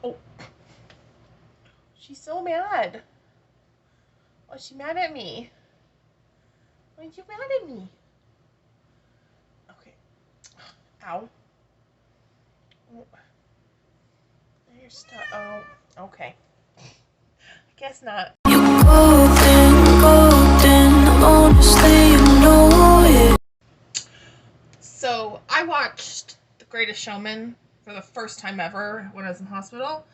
Oh, she's so mad. Why is she mad at me? Why are you mad at me? Okay. Ow. Oh. You're stuck. Oh, okay. I guess not. You're golden, golden, honestly, you know it. So, I watched The Greatest Showman for the first time ever when I was in hospital.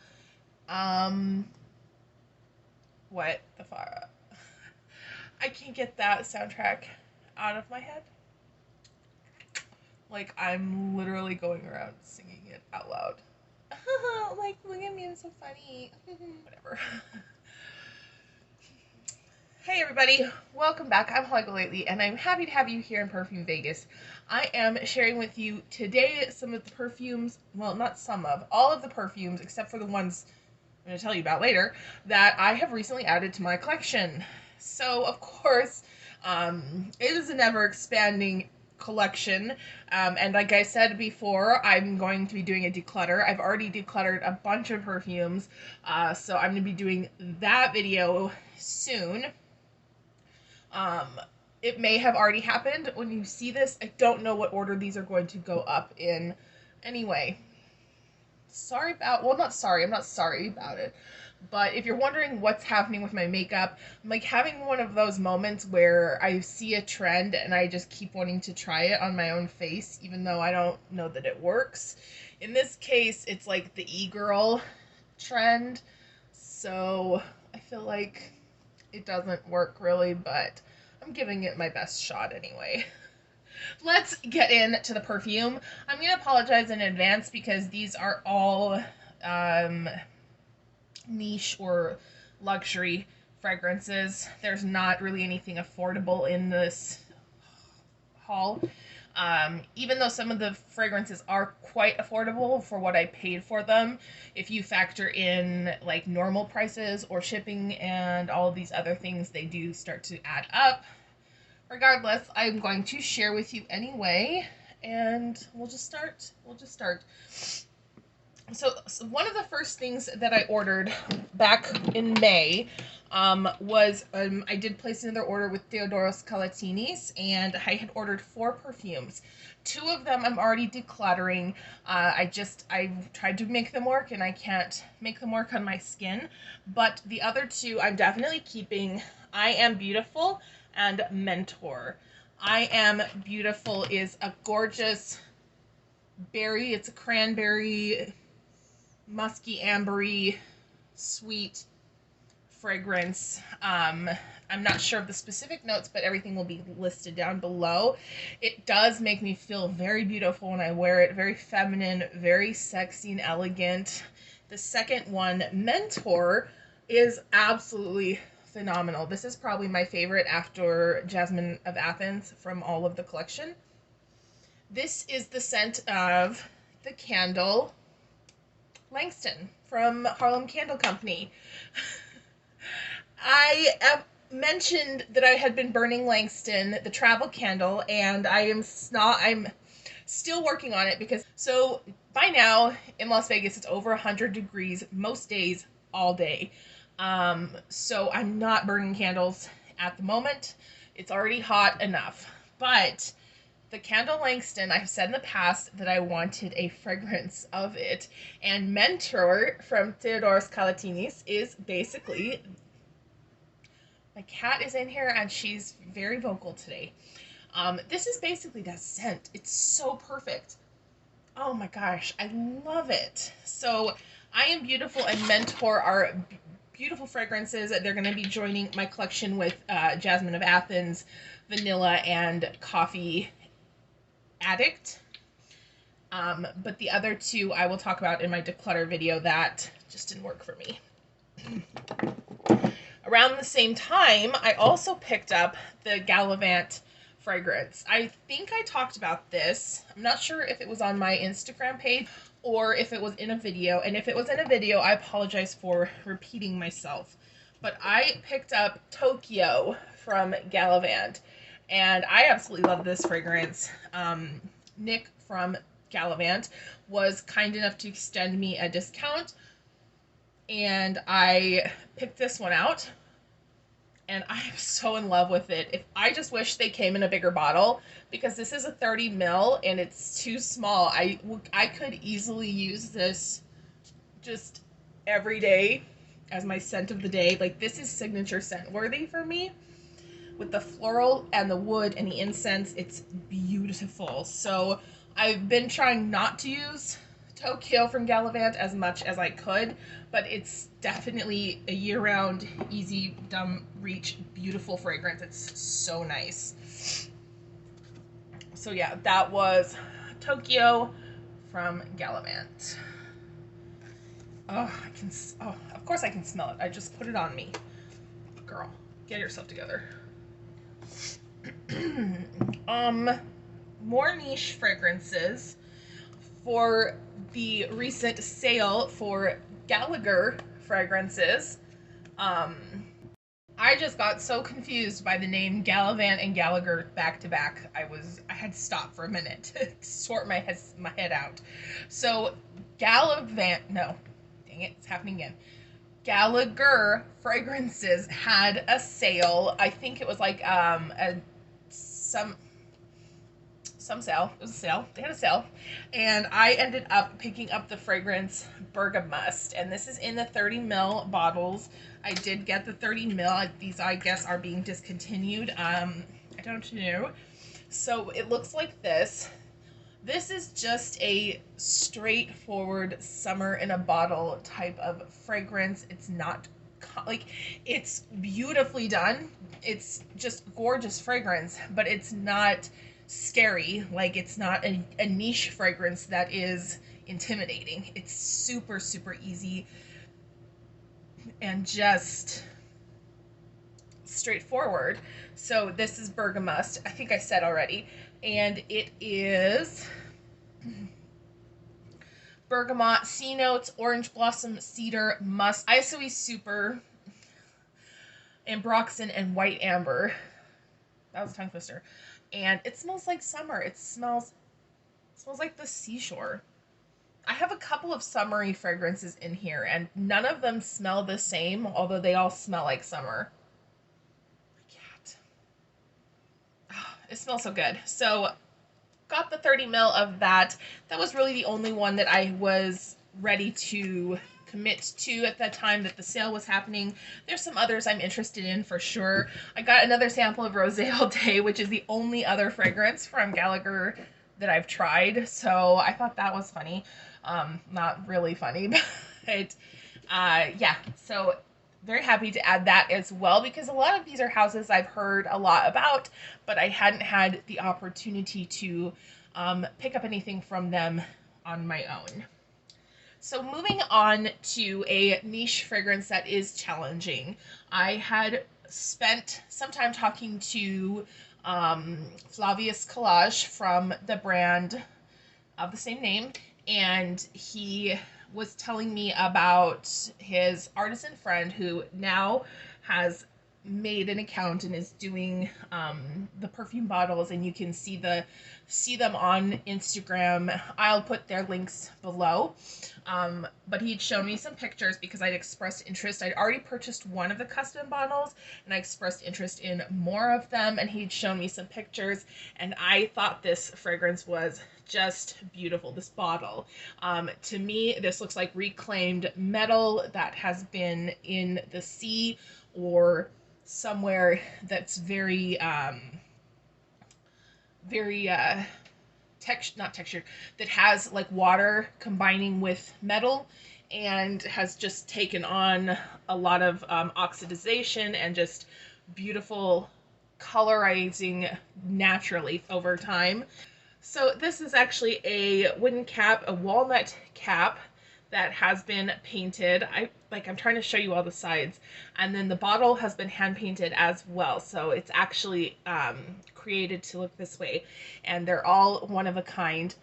What the fuck? I can't get that soundtrack out of my head. Like, I'm literally going around singing it out loud. Like, look at me, I'm so funny. Whatever. Hey everybody, welcome back. I'm Holly Lately, and I'm happy to have you here in Perfume Vegas. I am sharing with you today some of the perfumes, well, not some of, all of the perfumes, except for the ones I'm going to tell you about later, that I have recently added to my collection. So, of course, it is an ever-expanding collection, and like I said before, I'm going to be doing a declutter. I've already decluttered a bunch of perfumes, so I'm going to be doing that video soon. It may have already happened when you see this. I don't know what order these are going to go up in. Anyway, sorry about, well, not sorry, I'm not sorry about it, but if you're wondering what's happening with my makeup, I'm like having one of those moments where I see a trend and I just keep wanting to try it on my own face, even though I don't know that it works. In this case, it's like the e-girl trend, so I feel like it doesn't work really, but I'm giving it my best shot anyway. Let's get into the perfume. I'm going to apologize in advance because these are all niche or luxury fragrances. There's not really anything affordable in this haul. Even though some of the fragrances are quite affordable for what I paid for them, if you factor in like normal prices or shipping and all of these other things, they do start to add up. Regardless, I'm going to share with you anyway, and we'll just start. So one of the first things that I ordered back in May was I did place another order with Theodoros Kalotinis, and I had ordered 4 perfumes. 2 of them I'm already decluttering. I tried to make them work, and I can't make them work on my skin. But the other 2 I'm definitely keeping. I Am Beautiful and Mentor. I Am Beautiful is a gorgeous berry. It's a cranberry, musky, ambery, sweet fragrance. I'm not sure of the specific notes, but everything will be listed down below. It does make me feel very beautiful when I wear it, very feminine, very sexy and elegant. The second one, Mentor, is absolutely phenomenal. This is probably my favorite after Jasmine of Athens from all of the collection. This is the scent of the candle Langston from Harlem Candle Company. I have mentioned that I had been burning Langston, the travel candle, and I'm still working on it because, so by now in Las Vegas, it's over 100 degrees most days, all day. So I'm not burning candles at the moment. It's already hot enough, but the candle Langston, I've said in the past that I wanted a fragrance of it, and Mentor from Theodoros Kalotinis is basically, my cat is in here and she's very vocal today. This is basically that scent. It's so perfect. Oh my gosh, I love it. So I Am Beautiful and Mentor are beautiful fragrances. They're going to be joining my collection with Jasmine of Athens, Vanilla, and Coffee Addict. But the other 2 I will talk about in my declutter video. That just didn't work for me. Around the same time, I also picked up the Gallivant fragrance. I think I talked about this. I'm not sure if it was on my Instagram page or if it was in a video. And if it was in a video, I apologize for repeating myself. But I picked up Tokyo from Gallivant, and I absolutely love this fragrance. Nick from Gallivant was kind enough to extend me a discount and I picked this one out, and I'm so in love with it. If I just wish they came in a bigger bottle, because this is a 30 ml and it's too small. I could easily use this just every day as my scent of the day. Like, this is signature scent worthy for me. With the floral and the wood and the incense, it's beautiful. So I've been trying not to use Tokyo from Gallivant as much as I could, but it's definitely a year-round, easy, dumb reach, beautiful fragrance. It's so nice. So yeah, that was Tokyo from Gallivant. Oh, of course I can smell it. I just put it on me. Girl, get yourself together. More niche fragrances for the recent sale for Gallagher fragrances. I just got so confused by the name Gallivant and Gallagher back to back. I had to stop for a minute to sort my head out. So Gallivant, no, dang it, it's happening again. Gallagher fragrances had a sale. I think it was like some sale. It was a sale. They had a sale. And I ended up picking up the fragrance Bergamust. And this is in the 30 ml bottles. I did get the 30 ml. These, I guess, are being discontinued. I don't know. So it looks like this. This is just a straightforward summer in a bottle type of fragrance. It's not like, it's beautifully done. It's just gorgeous fragrance, but it's not scary. Like, it's not a niche fragrance that is intimidating. It's super, super easy and just straightforward. So this is Bergamust. I think I said already. And it is bergamot, sea notes, orange blossom, cedar, musk, isoe super, ambroxan, and white amber. That was a tongue twister. And it smells like summer. It smells like the seashore. I have a couple of summery fragrances in here, and none of them smell the same, although they all smell like summer. My cat. Oh, it smells so good. So got the 30 ml of that. That was really the only one that I was ready to commit to at the time that the sale was happening. There's some others I'm interested in for sure. I got another sample of Rosé All Day, which is the only other fragrance from Gallagher that I've tried, so I thought that was funny. Not really funny, but yeah, so very happy to add that as well, because a lot of these are houses I've heard a lot about, but I hadn't had the opportunity to pick up anything from them on my own. So moving on to a niche fragrance that is challenging. I had spent some time talking to Flavius Calaj from the brand of the same name, and he was telling me about his artisan friend who now has made an account and is doing the perfume bottles, and you can see them on Instagram. I'll put their links below. But he'd shown me some pictures because I'd expressed interest. I'd already purchased one of the custom bottles, and I expressed interest in more of them, and he'd shown me some pictures, and I thought this fragrance was just beautiful, this bottle. To me, this looks like reclaimed metal that has been in the sea or somewhere that's very not textured, that has like water combining with metal and has just taken on a lot of oxidization and just beautiful colorizing naturally over time. So this is actually a wooden cap, a walnut cap that has been painted. I'm trying to show you all the sides, and then the bottle has been hand painted as well, so it's actually created to look this way, and they're all one of a kind.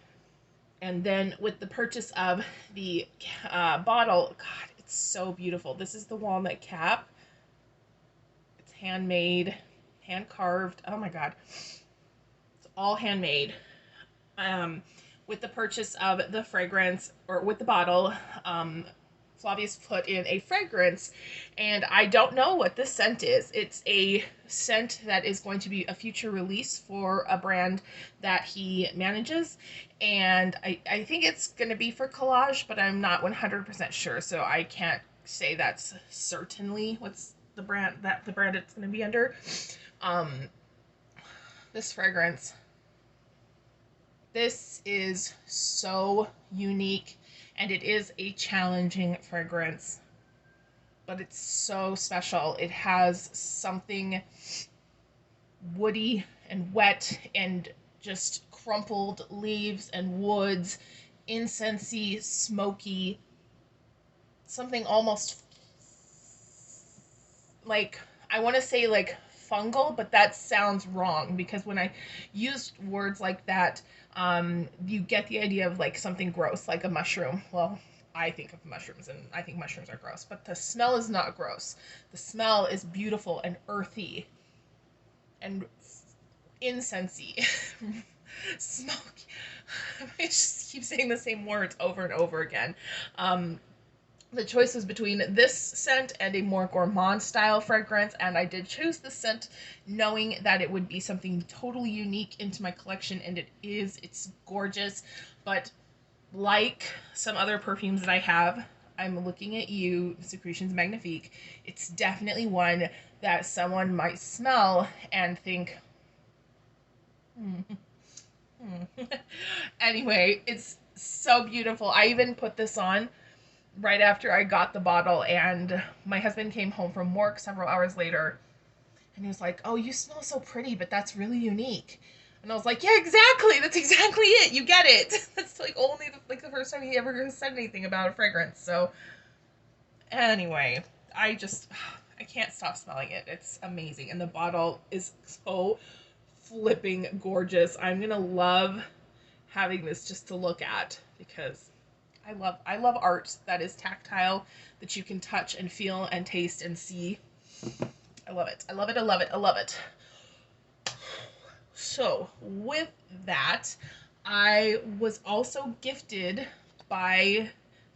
And then with the purchase of the bottle, God, it's so beautiful. This is the walnut cap. It's handmade, hand carved. Oh my God, it's all handmade. With the purchase of the fragrance, or with the bottle, Flavius put in a fragrance, and I don't know what this scent is. It's a scent that is going to be a future release for a brand that he manages, and I think it's going to be for Calaj, but I'm not 100% sure, so I can't say that's certainly what's the brand it's going to be under. This fragrance, this is so unique, and it is a challenging fragrance, but it's so special. It has something woody and wet and just crumpled leaves and woods, incensey, smoky, something almost like, I want to say like fungal, but that sounds wrong, because when I used words like that, you get the idea of like something gross, like a mushroom. Well, I think of mushrooms, and I think mushrooms are gross, but the smell is not gross. The smell is beautiful and earthy and incensey, smoky. I just keep saying the same words over and over again. The choice was between this scent and a more gourmand style fragrance, and I did choose the scent knowing that it would be something totally unique into my collection, and it is. It's gorgeous, but like some other perfumes that I have, I'm looking at you, Secretions Magnifique. It's definitely one that someone might smell and think, Anyway, it's so beautiful. I even put this on right after I got the bottle, and my husband came home from work several hours later, and he was like, "Oh, you smell so pretty, but that's really unique." And I was like, "Yeah, exactly. That's exactly it. You get it." That's like only the first time he ever said anything about a fragrance. So anyway, I can't stop smelling it. It's amazing, and the bottle is so flipping gorgeous. I'm gonna love having this just to look at, because I love art that is tactile, that you can touch and feel and taste and see. I love it. I love it. I love it. I love it. So with that, I was also gifted by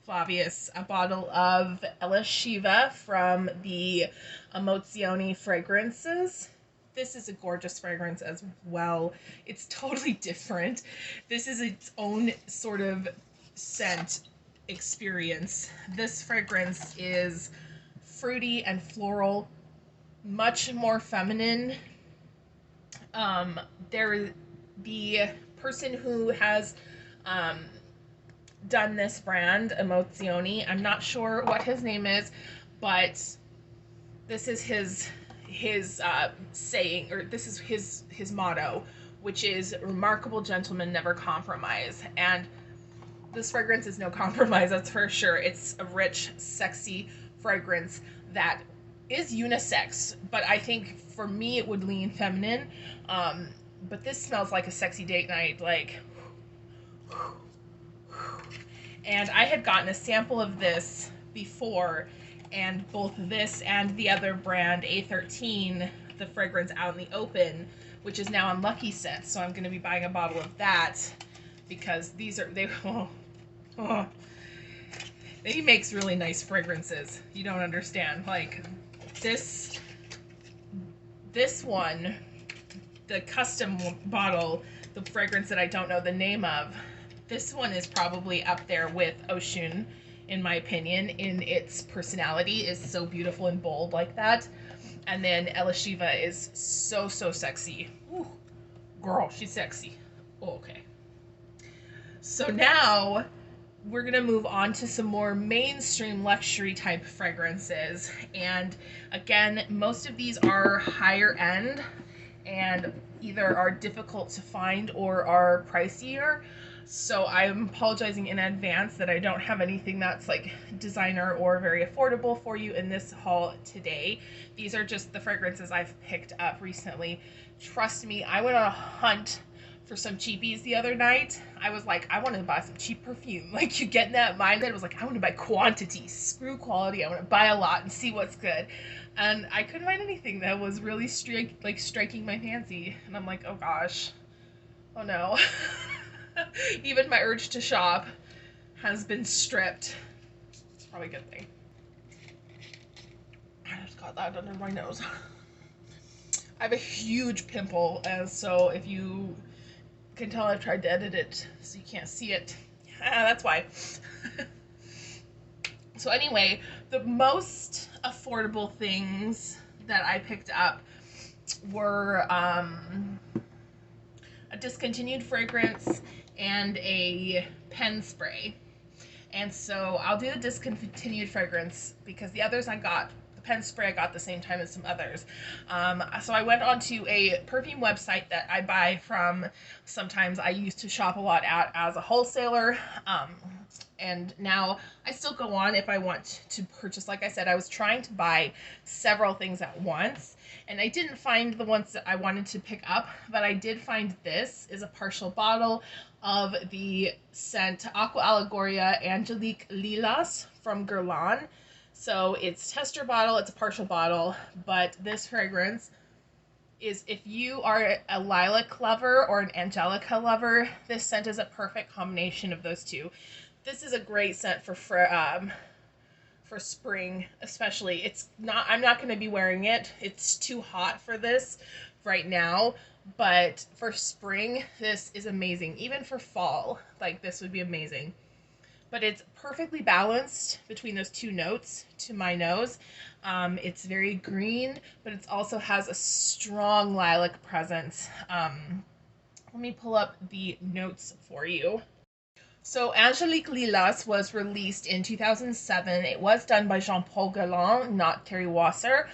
Flavius a bottle of Elisheva from the Emozioni fragrances. This is a gorgeous fragrance as well. It's totally different. This is its own sort of scent experience. This fragrance is fruity and floral, much more feminine. The person who has done this brand, Emozioni, I'm not sure what his name is, but this is his saying, or this is his motto, which is "Remarkable gentlemen never compromise." And this fragrance is no compromise, that's for sure. It's a rich, sexy fragrance that is unisex, but I think for me it would lean feminine. But this smells like a sexy date night, like. And I had gotten a sample of this before, and both this and the other brand, A13, the fragrance Out in the Open, which is now on Lucky Scent. So I'm going to be buying a bottle of that, because he makes really nice fragrances. You don't understand. Like this one, the custom bottle, the fragrance that I don't know the name of, this one is probably up there with Ocean, in my opinion, in its personality. Is so beautiful and bold like that. And then Elisheva is so sexy. Ooh, girl, she's sexy. Oh, okay. So now we're gonna move on to some more mainstream luxury type fragrances. And again, most of these are higher end and either are difficult to find or are pricier. So I'm apologizing in advance that I don't have anything that's like designer or very affordable for you in this haul today. These are just the fragrances I've picked up recently. Trust me, I went on a hunt for some cheapies the other night. I was like, I want to buy some cheap perfume. Like, you get in that mind that it was like, I want to buy quantity, screw quality. I want to buy a lot and see what's good. And I couldn't find anything that was really striking my fancy. And I'm like, oh gosh, oh no. Even my urge to shop has been stripped. probably a good thing. I just got that under my nose. I have a huge pimple, and so if you can tell, I've tried to edit it so you can't see it. That's why. So anyway, the most affordable things that I picked up were a discontinued fragrance and a pen spray. And so I'll do the discontinued fragrance because the others I got, the pen spray I got the same time as some others. So I went onto a perfume website that I buy from. Sometimes I used to shop a lot at as a wholesaler. And now I still go on if I want to purchase. Like I said, I was trying to buy several things at once, and I didn't find the ones that I wanted to pick up, but I did find this is a partial bottle of the scent Aqua Allegoria Angelique Lilas from Guerlain. So it's tester bottle, it's a partial bottle, but this fragrance is, if you are a lilac lover or an angelica lover, this scent is a perfect combination of those two. This is a great scent for spring, especially. It's not, I'm not going to be wearing it. It's too hot for this right now, but for spring, this is amazing. Even for fall, like, this would be amazing. But it's perfectly balanced between those two notes to my nose. It's very green, but it also has a strong lilac presence. Let me pull up the notes for you. So Angelique Lilas was released in 2007. It was done by Jean-Paul Guerlain, not Terry Wasser.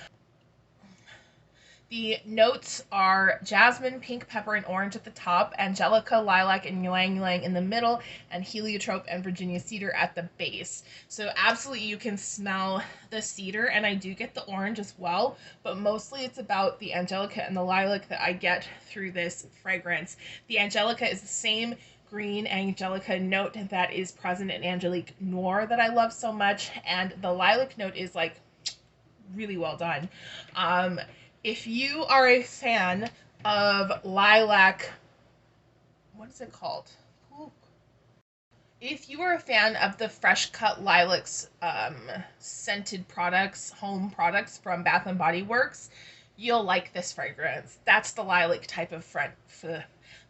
The notes are jasmine, pink pepper, and orange at the top, angelica, lilac, and ylang ylang in the middle, and heliotrope and Virginia cedar at the base. So absolutely you can smell the cedar, and I do get the orange as well, but mostly it's about the angelica and the lilac that I get through this fragrance. The angelica is the same green angelica note that is present in Angelique Noir that I love so much, and the lilac note is like really well done. If you are a fan of lilac, what is it called? Ooh. If you are a fan of the fresh cut lilacs scented products, home products from Bath and Body Works, you'll like this fragrance. That's the lilac type of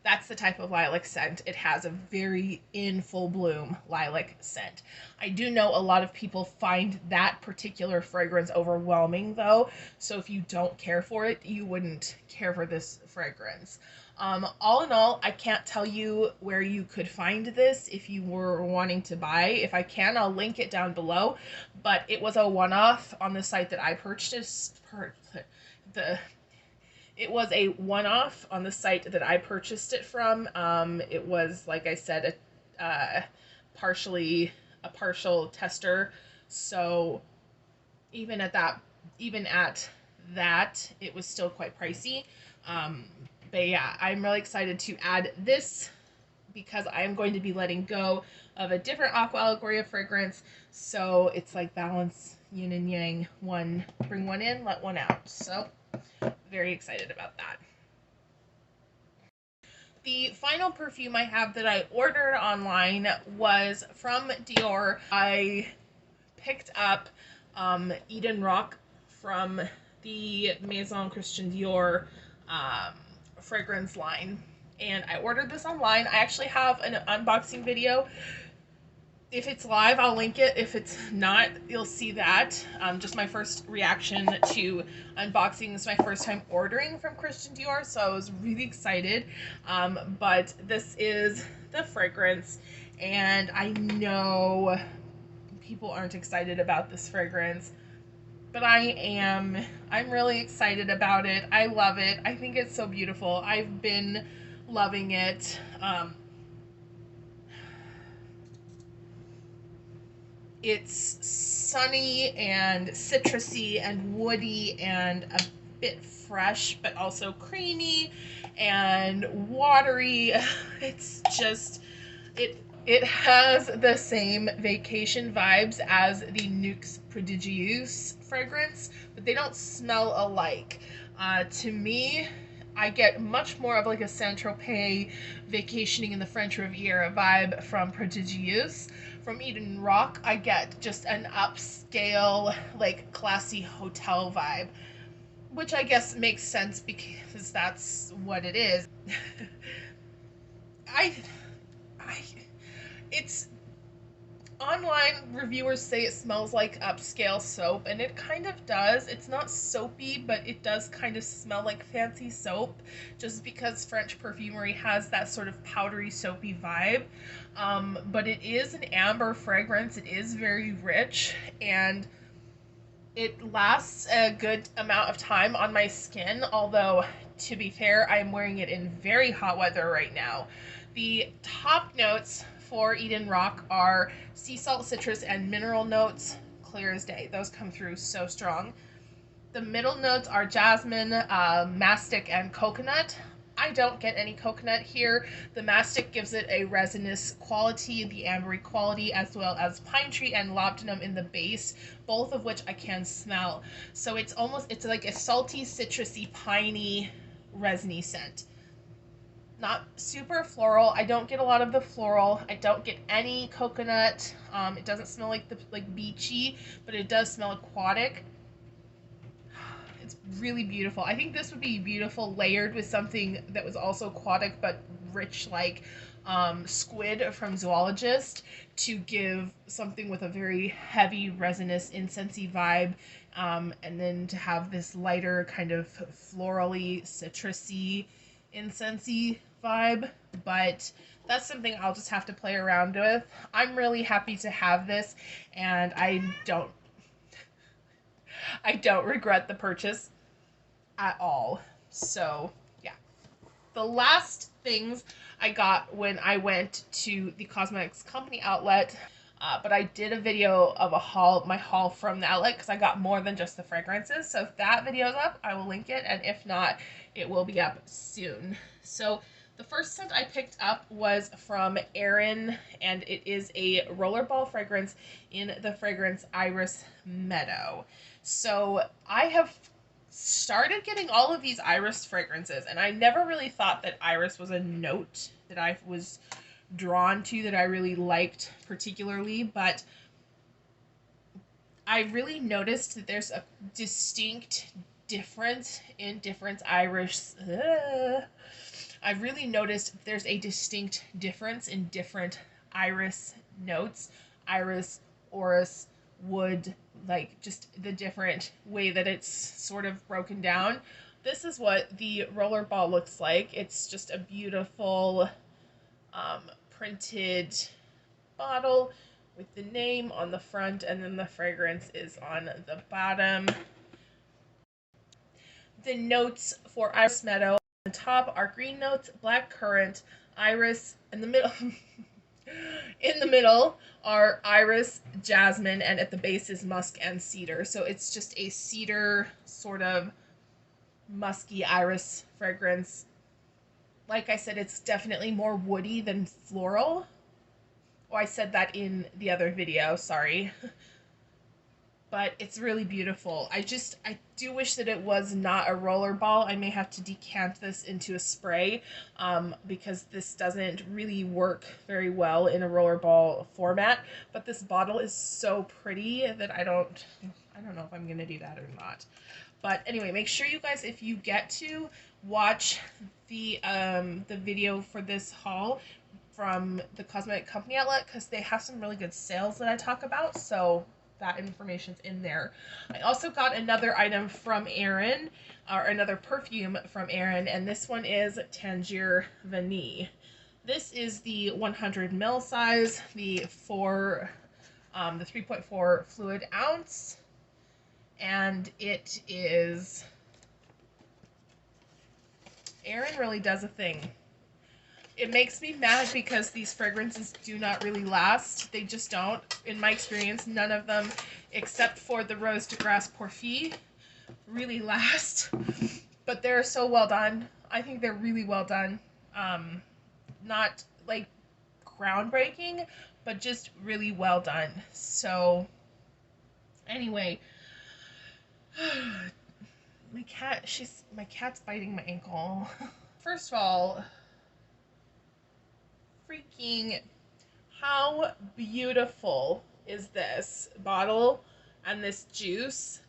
that's the type of lilac scent. It has a very in full bloom lilac scent. I do know a lot of people find that particular fragrance overwhelming though, so if you don't care for it, you wouldn't care for this fragrance. All in all, I can't tell you where you could find this if you were wanting to buy. If I can, I'll link it down below, but it was a one-off on the site that I purchased. It was a one-off on the site that I purchased it from. It was, like I said, a partial tester. So even at that, it was still quite pricey. But yeah, I'm really excited to add this because I am going to be letting go of a different Aqua Allegoria fragrance. So it's like balance, yin and yang. One, bring one in, let one out. So very excited about that. The final perfume I have that I ordered online was from Dior. I picked up Eden-Roc from the Maison Christian Dior fragrance line, and I ordered this online. I actually have an unboxing video. If it's live, I'll link it. If it's not, you'll see that. Just my first reaction to unboxing. This is my first time ordering from Christian Dior, so I was really excited. But this is the fragrance, and I know people aren't excited about this fragrance, but I am. I'm really excited about it. I love it. I think it's so beautiful. I've been loving it. It's sunny and citrusy and woody and a bit fresh, but also creamy and watery. It's just, it has the same vacation vibes as the Nuxe Prodigieuse fragrance, but they don't smell alike. To me, I get much more of like a Saint-Tropez vacationing in the French Riviera vibe from Prodigieuse. From Eden-Roc, I get just an upscale, like classy hotel vibe, which I guess makes sense because that's what it is. I, I, it's online reviewers say it smells like upscale soap, and it kind of does. It's not soapy, but it does kind of smell like fancy soap, just because French perfumery has that sort of powdery, soapy vibe. But it is an amber fragrance. It is very rich, and it lasts a good amount of time on my skin, although, to be fair, I am wearing it in very hot weather right now. The top notes for Eden-Roc are sea salt, citrus, and mineral notes, clear as day. Those come through so strong. The middle notes are jasmine, mastic, and coconut. I don't get any coconut here. The mastic gives it a resinous quality, the ambery quality, as well as pine tree and labdanum in the base, both of which I can smell. So it's like a salty, citrusy, piney, resiny scent. Not super floral. I don't get a lot of the floral. I don't get any coconut. It doesn't smell like beachy, but it does smell aquatic. It's really beautiful. I think this would be beautiful layered with something that was also aquatic but rich, like squid from Zoologist, to give something with a very heavy resinous incensey vibe, and then to have this lighter kind of florally citrusy incensey vibe. But that's something I'll just have to play around with. I'm really happy to have this, and I don't regret the purchase at all. So, yeah. The last things I got when I went to the cosmetics company outlet, but I did a video of my haul from the outlet, because I got more than just the fragrances. So if that video is up, I will link it, and if not, it will be up soon. So the first scent I picked up was from Aerin, and it is a rollerball fragrance in the fragrance Iris Meadow. So I have started getting all of these Iris fragrances, and I never really thought that Iris was a note that I was drawn to, that I really liked particularly, but I really noticed that there's a distinct difference in different Iris. I've really noticed there's a distinct difference in different Iris notes. Iris, orris, wood, like just the different way that it's sort of broken down. This is what the rollerball looks like. It's just a beautiful printed bottle with the name on the front, and then the fragrance is on the bottom. The notes for Iris Meadow on the top are green notes, black currant, iris. In the middle in the middle are iris, jasmine, and at the base is musk and cedar. So it's just a cedar sort of musky iris fragrance. Like I said, it's definitely more woody than floral. Oh, I said that in the other video, sorry. But it's really beautiful. I do wish that it was not a rollerball. I may have to decant this into a spray, because this doesn't really work very well in a rollerball format. But this bottle is so pretty that I don't know if I'm gonna do that or not. But anyway, make sure you guys, if you get to, watch the video for this haul from the cosmetic company outlet, because they have some really good sales that I talk about. So that information's in there. I also got another item from Aerin, or another perfume from Aerin, and this one is Tangier Vanille. This is the 100 ml size, the 3.4 fluid ounce, and it is, Aerin really does a thing. It makes me mad because these fragrances do not really last. They just don't. In my experience, none of them, except for the Rose de Grace Porphyre, really last. But they're so well done. I think they're really well done. Not like groundbreaking, but just really well done. So anyway, My cat's biting my ankle. First of all, freaking how beautiful is this bottle and this juice?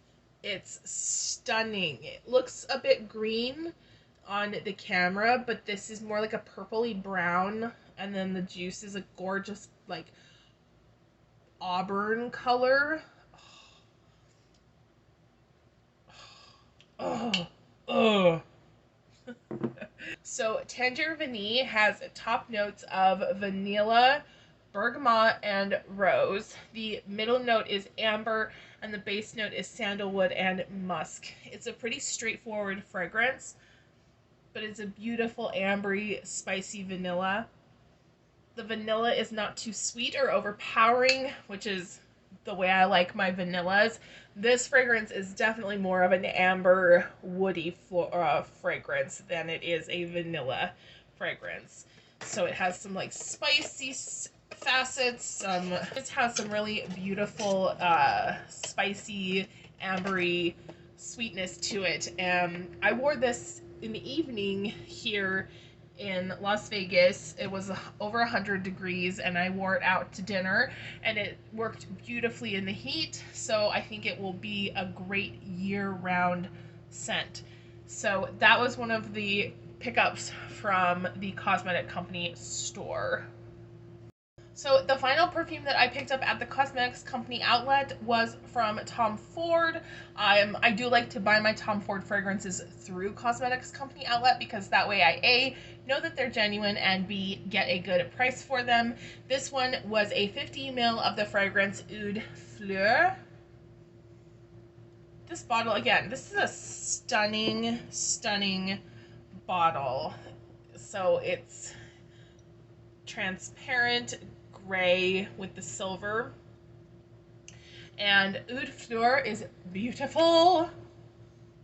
It's stunning. It looks a bit green on the camera, but this is more like a purpley brown, and then the juice is a gorgeous like auburn color. Oh, oh. So Tangier Vanille has top notes of vanilla, bergamot, and rose. The middle note is amber, and the base note is sandalwood and musk. It's a pretty straightforward fragrance, but it's a beautiful ambery, spicy vanilla. The vanilla is not too sweet or overpowering, which is the way I like my vanillas. This fragrance is definitely more of an amber, woody fragrance than it is a vanilla fragrance. So it has some like spicy facets. It has some really beautiful, spicy, ambery sweetness to it. And I wore this in the evening here in Las Vegas. It was over 100 degrees, and I wore it out to dinner, and it worked beautifully in the heat. So I think it will be a great year-round scent. So that was one of the pickups from the cosmetic company store. So the final perfume that I picked up at the cosmetics company outlet was from Tom Ford. I do like to buy my Tom Ford fragrances through cosmetics company outlet, because that way I A, know that they're genuine, and B, get a good price for them. This one was a 50 ml of the fragrance Oud Fleur. This bottle, again, this is a stunning, stunning bottle. So it's transparent gray with the silver, and Oud Fleur is beautiful.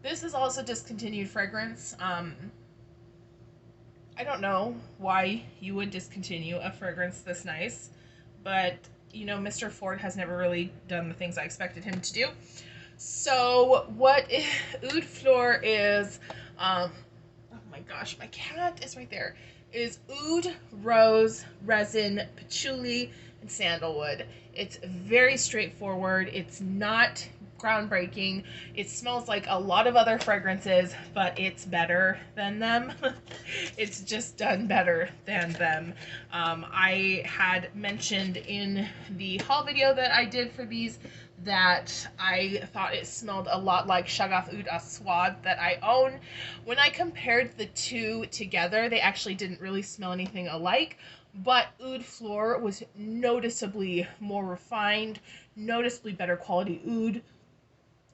This is also discontinued fragrance. I don't know why you would discontinue a fragrance this nice, but you know, Mr. Ford has never really done the things I expected him to do. So what Oud Fleur is, oh my gosh, my cat is right there, is oud, rose, resin, patchouli, and sandalwood. It's very straightforward. It's not groundbreaking. It smells like a lot of other fragrances, but it's better than them. It's just done better than them. I had mentioned in the haul video that I did for these that I thought it smelled a lot like Shagaf Oud Aswad that I own. When I compared the two together, they actually didn't really smell anything alike, but Oud Fleur was noticeably more refined, noticeably better quality oud,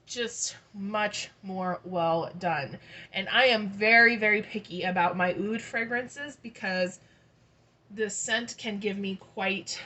just much more well done. And I am very, very picky about my oud fragrances, because the scent can give me quite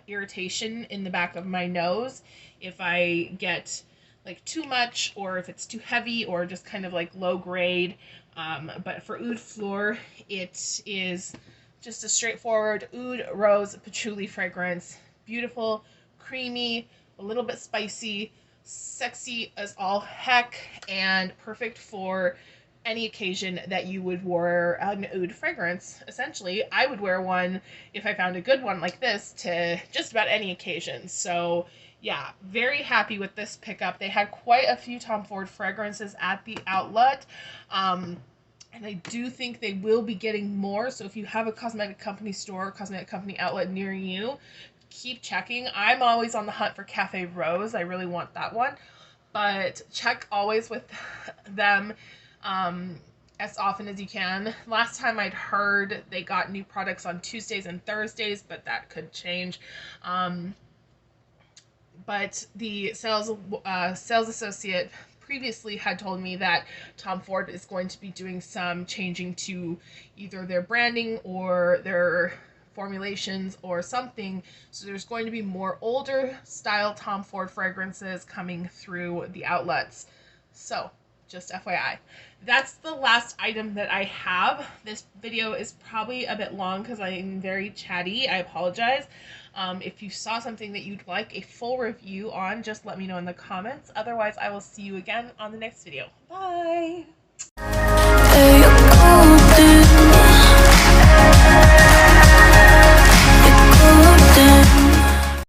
irritation in the back of my nose if I get like too much, or if it's too heavy, or just kind of like low grade. But for Oud Fleur, it is just a straightforward oud, rose, patchouli fragrance. Beautiful, creamy, a little bit spicy, sexy as all heck, and perfect for any occasion that you would wear an oud fragrance. Essentially, I would wear one, if I found a good one like this, to just about any occasion. So yeah, very happy with this pickup. They had quite a few Tom Ford fragrances at the outlet. And I do think they will be getting more. So if you have a cosmetic company store, cosmetic company outlet near you, keep checking. I'm always on the hunt for Cafe Rose. I really want that one. But check always with them as often as you can. Last time I'd heard they got new products on Tuesdays and Thursdays, but that could change. But the sales associate previously had told me that Tom Ford is going to be doing some changing to either their branding or their formulations or something. So there's going to be more older style Tom Ford fragrances coming through the outlets. So just FYI. That's the last item that I have. This video is probably a bit long because I'm very chatty. I apologize. If you saw something that you'd like a full review on, just let me know in the comments. Otherwise, I will see you again on the next video. Bye!